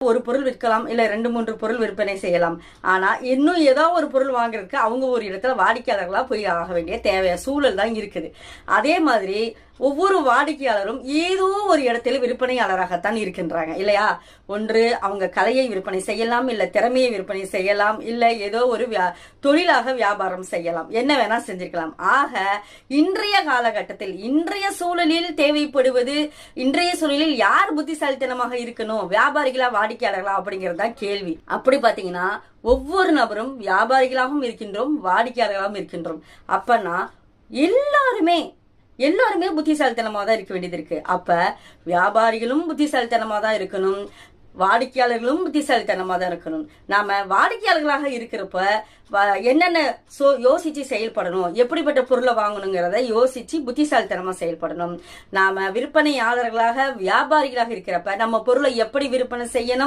ஒரு பொருள் விற்கலாம், இல்ல 2-3 பொருள் விற்பனை செய்யலாம். ஆனா இன்னும் ஏதோ ஒரு பொருள் வாங்குறதுக்கு அவங்க ஒரு இடத்துல வாடிக்கையாளர்களா போய் ஆக வேண்டிய சூழல் தான் இருக்குது. அதே மாதிரி ஒவ்வொரு வாடிக்கையாளரும் ஏதோ ஒரு இடத்துல விற்பனையாளராகத்தான் இருக்கின்றாங்க இல்லையா? ஒன்று அவங்க கலையை விற்பனை செய்யலாம், இல்ல திறமையை விற்பனை செய்யலாம், இல்ல ஏதோ ஒரு தொழிலாக வியாபாரம் செய்யலாம், என்ன வேணா செஞ்சிருக்கலாம். ஆக இன்றைய காலகட்டத்தில் இன்றைய சூழலில் தேவைப்படுவது, இன்றைய சூழலில் யார் புத்திசாலித்தனமாக இருக்கணும், வியாபாரிகளா வாடிக்கையாளர்களா அப்படிங்கறதுதான் கேள்வி. அப்படி பாத்தீங்கன்னா ஒவ்வொரு நபரும் வியாபாரிகளாகவும் இருக்கின்றோம், வாடிக்கையாளர்களாகவும் இருக்கின்றோம். அப்பனா எல்லாருமே புத்திசாலித்தனமா தான் இருக்க வேண்டியது இருக்கு. அப்ப வியாபாரிகளும் புத்திசாலித்தனமா தான் இருக்கணும், வாடிக்கையாளர்களும் புத்திசாலித்தனமா தான் இருக்கணும். நாம வாடிக்கையாளர்களாக இருக்கிறப்ப என்னென்ன யோசிச்சு செயல்படணும், எப்படிப்பட்ட பொருளை வாங்கணுங்கிறத யோசிச்சு புத்திசாலித்தனமா செயல்படணும். நாம விற்பனையாளர்களாக வியாபாரிகளாக இருக்கிறப்ப நம்ம பொருளை எப்படி விற்பனை செய்யணும்,